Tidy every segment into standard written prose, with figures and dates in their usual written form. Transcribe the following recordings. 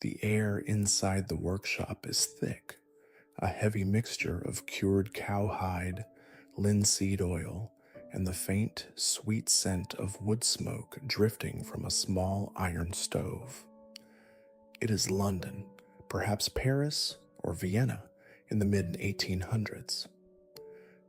The air inside the workshop is thick, a heavy mixture of cured cowhide, linseed oil, and the faint, sweet scent of wood smoke drifting from a small iron stove. It is London, perhaps Paris or Vienna in the mid 1800s.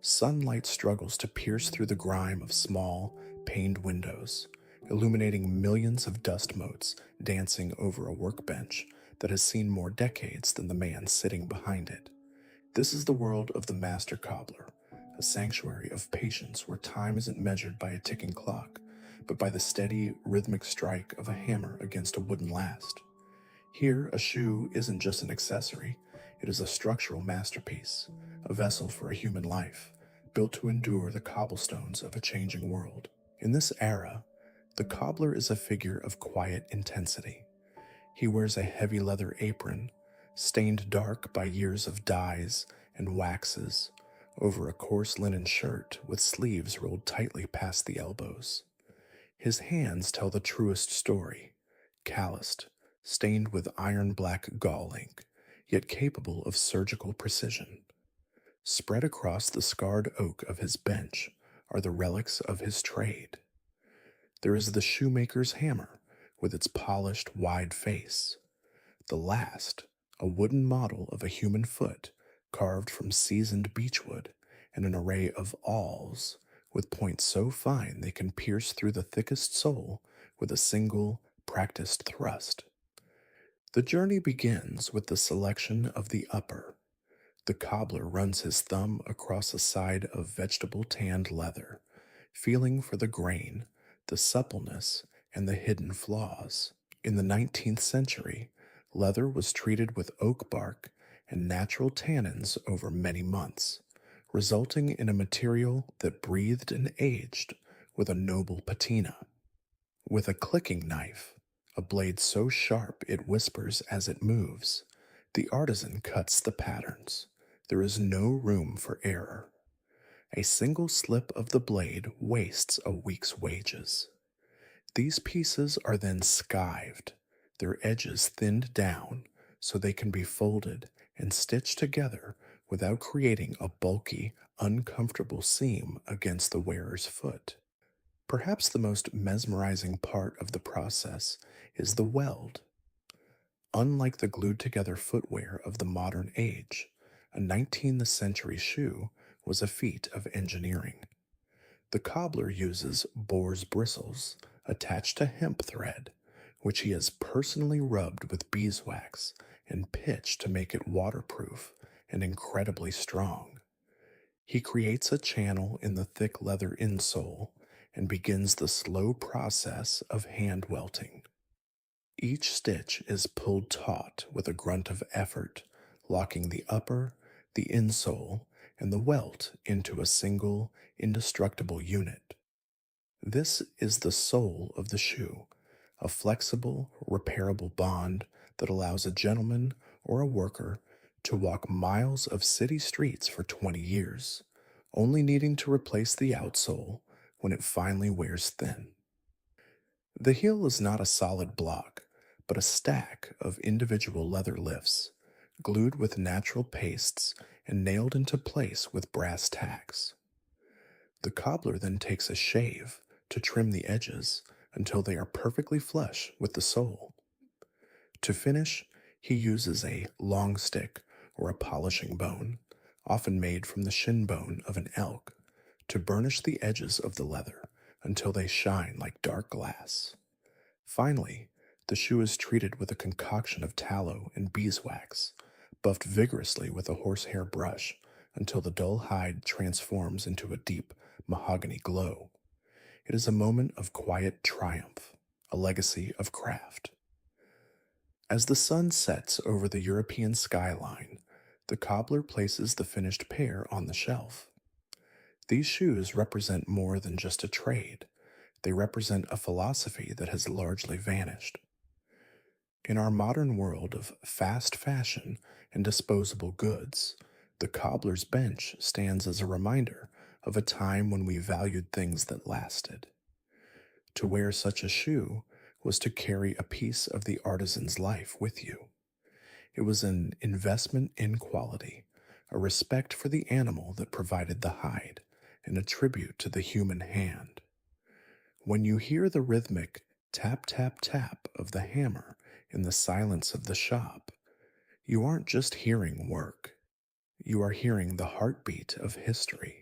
Sunlight struggles to pierce through the grime of small, paned windows, illuminating millions of dust motes dancing over a workbench that has seen more decades than the man sitting behind it. This is the world of the master cobbler, a sanctuary of patience where time isn't measured by a ticking clock, but by the steady, rhythmic strike of a hammer against a wooden last. Here, a shoe isn't just an accessory, it is a structural masterpiece, a vessel for a human life, built to endure the cobblestones of a changing world. In this era, the cobbler is a figure of quiet intensity. He wears a heavy leather apron, stained dark by years of dyes and waxes, over a coarse linen shirt with sleeves rolled tightly past the elbows. His hands tell the truest story, calloused, stained with iron black gall ink, yet capable of surgical precision. Spread across the scarred oak of his bench are the relics of his trade. There is the shoemaker's hammer, with its polished, wide face. The last, a wooden model of a human foot carved from seasoned beechwood, and an array of awls with points so fine they can pierce through the thickest sole with a single, practiced thrust. The journey begins with the selection of the upper. The cobbler runs his thumb across a side of vegetable tanned leather, feeling for the grain, the suppleness, and the hidden flaws. In the 19th century, leather was treated with oak bark and natural tannins over many months, resulting in a material that breathed and aged with a noble patina. With a clicking knife, a blade so sharp it whispers as it moves, the artisan cuts the patterns. There is no room for error. A single slip of the blade wastes a week's wages. These pieces are then skived, their edges thinned down so they can be folded and stitched together without creating a bulky, uncomfortable seam against the wearer's foot. Perhaps the most mesmerizing part of the process is the weld. Unlike the glued together footwear of the modern age, a 19th century shoe was a feat of engineering. The cobbler uses boar's bristles attached to hemp thread, which he has personally rubbed with beeswax and pitched to make it waterproof and incredibly strong. He creates a channel in the thick leather insole and begins the slow process of hand welting. Each stitch is pulled taut with a grunt of effort, locking the upper, the insole, and the welt into a single, indestructible unit. This is the soul of the shoe, a flexible, repairable bond that allows a gentleman or a worker to walk miles of city streets for 20 years, only needing to replace the outsole when it finally wears thin. The heel is not a solid block, but a stack of individual leather lifts, glued with natural pastes and nailed into place with brass tacks. The cobbler then takes a shave to trim the edges until they are perfectly flush with the sole. To finish, he uses a long stick or a polishing bone, often made from the shin bone of an elk, to burnish the edges of the leather until they shine like dark glass. Finally, the shoe is treated with a concoction of tallow and beeswax, buffed vigorously with a horsehair brush until the dull hide transforms into a deep mahogany glow. It is a moment of quiet triumph, a legacy of craft. As the sun sets over the European skyline, the cobbler places the finished pair on the shelf. These shoes represent more than just a trade. They represent a philosophy that has largely vanished. In our modern world of fast fashion and disposable goods, the cobbler's bench stands as a reminder of a time when we valued things that lasted. To wear such a shoe was to carry a piece of the artisan's life with you. It was an investment in quality, a respect for the animal that provided the hide, and a tribute to the human hand. When you hear the rhythmic tap, tap, tap of the hammer in the silence of the shop, you aren't just hearing work, you are hearing the heartbeat of history.